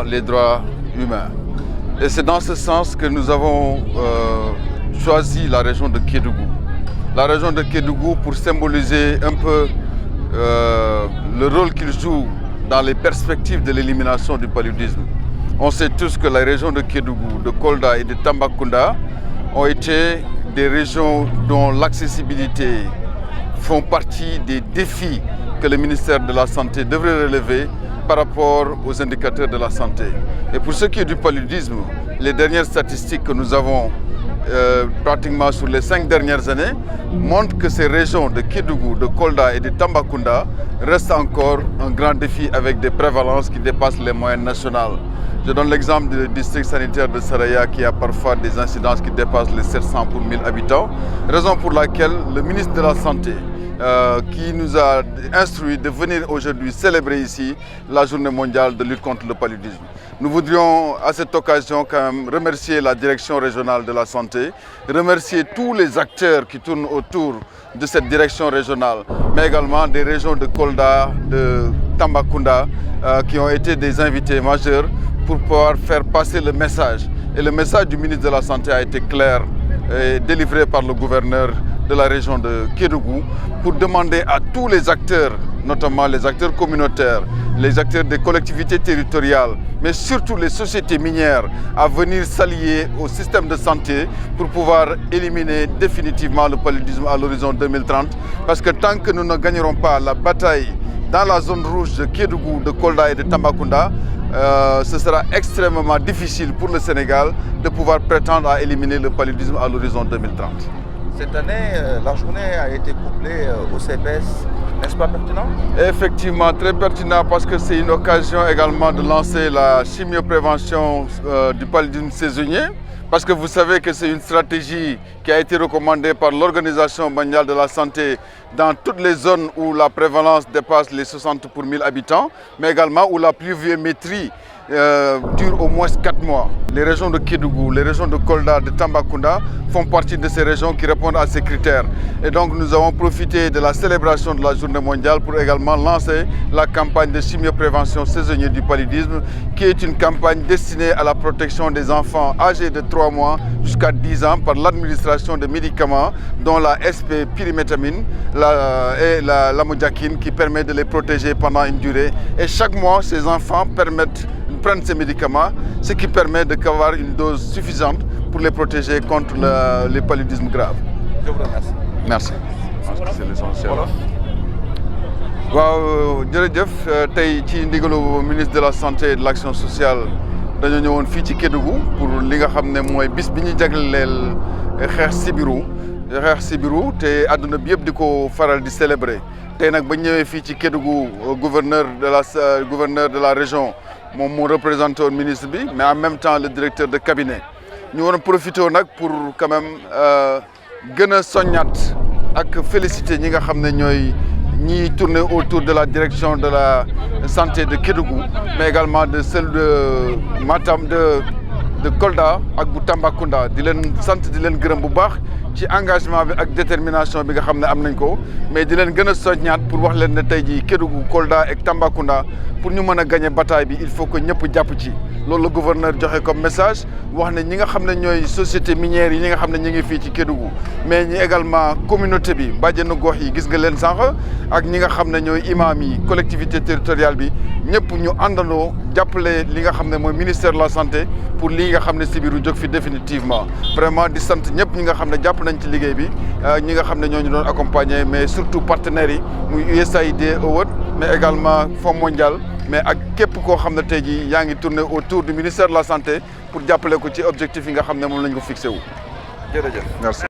les droits humains. Et c'est dans ce sens que nous avons choisi la région de Kédougou. La région de Kédougou pour symboliser un peu le rôle qu'il joue dans les perspectives de l'élimination du paludisme. On sait tous que les régions de Kédougou, de Kolda et de Tambacounda ont été des régions dont l'accessibilité font partie des défis que le ministère de la Santé devrait relever par rapport aux indicateurs de la santé. Et pour ce qui est du paludisme, les dernières statistiques que nous avons pratiquement sur les 5 dernières années montrent que ces régions de Kédougou, de Kolda et de Tambacounda restent encore un grand défi avec des prévalences qui dépassent les moyennes nationales. Je donne l'exemple du district sanitaire de Saraya qui a parfois des incidences qui dépassent les 700 pour 1000 habitants, raison pour laquelle le ministre de la Santé qui nous a instruit de venir aujourd'hui célébrer ici la journée mondiale de lutte contre le paludisme. Nous voudrions à cette occasion quand même remercier la direction régionale de la santé, remercier tous les acteurs qui tournent autour de cette direction régionale, mais également des régions de Kolda, de Tambacounda qui ont été des invités majeurs pour pouvoir faire passer le message. Et le message du ministre de la Santé a été clair et délivré par le gouverneur de la région de Kédougou pour demander à tous les acteurs, notamment les acteurs communautaires, les acteurs des collectivités territoriales, mais surtout les sociétés minières, à venir s'allier au système de santé pour pouvoir éliminer définitivement le paludisme à l'horizon 2030. Parce que tant que nous ne gagnerons pas la bataille dans la zone rouge de Kédougou, de Kolda et de Tambacounda, ce sera extrêmement difficile pour le Sénégal de pouvoir prétendre à éliminer le paludisme à l'horizon 2030. Cette année, la journée a été couplée au CPS, n'est-ce pas pertinent? Effectivement, très pertinent parce que c'est une occasion également de lancer la chimioprévention du paludisme saisonnier. Parce que vous savez que c'est une stratégie qui a été recommandée par l'Organisation mondiale de la santé dans toutes les zones où la prévalence dépasse les 60 pour 1000 habitants, mais également où la pluviométrie dure au moins 4 mois. Les régions de Kédougou, les régions de Kolda, de Tambacounda font partie de ces régions qui répondent à ces critères. Et donc nous avons profité de la célébration de la journée mondiale pour également lancer la campagne de chimioprévention saisonnière du paludisme, qui est une campagne destinée à la protection des enfants âgés de 3 mois jusqu'à 10 ans par l'administration de médicaments dont la SP pyrimétamine et l'amodiaquine qui permet de les protéger pendant une durée. Et chaque mois, ces enfants prennent ces médicaments, ce qui permet d'avoir une dose suffisante pour les protéger contre le paludisme grave. Je vous remercie. Merci. Je pense que c'est l'essentiel. Waaw jërëjëf tey ci ndigalu ministre de la santé et de l'action sociale dañoo ñëwoon fii ci Kédougou pour li nga xam ne mooy bis bi ñu jagleel xeex sibiru te àdduna bi yëpp di ko faral di célébrer tey nag ba ñëwee fii ci Kédougou gouverneur de la région moom moo représenté woon ministre bi mais en même temps le directeur de cabinet ñu war a profité nag pour quand même gën a soññaat ak féliciter ñi nga xam ne ñooy ñiy tourner autour de la direction de la santé de Kédougou mais également de celle de Matam de Kolda ak bu Tambacounda di leen sant di leen gërëm bu baax ci engagement bi ak détermination bi nga xam ne am nañ ko mais di leen gën a soññaat pour wax leen ne tey jii Kédougou Kolda ak Tambacounda pour ñu mën a gagner bataille bi il faut que ñëpp jàpp ci loolu la gouverneur joxe comme message wax ne ñi nga xam ne ñooy société minière yi ñi nga xam ne ñu ngi fii ci Kédougou mais ñi également communauté bi bàjjenu gox yi gis nga leen sànq ak ñi nga xam ne ñooy imam yi collectivité territoriale bi ñëpp ñu àndandoo jàppale li nga xam ne mooy ministère de la santé pour lii nga xam ne sibiru jóg fi définitivement vraiment di sant ñëpp ñi nga xam ne jàpp nañ ci liggéey bi ñi nga xam ne ñoo ñu doon accompagner mais surtout partenaires yi muy USAID Award mais également Fonds mondial mais ak képp koo xam ne tey jii yaa ngi tourner autour du ministère de la santé pour jàppale ko ci objectif yi nga xam ne moom lañ ko fixé wu. Jërëjëf. Merci.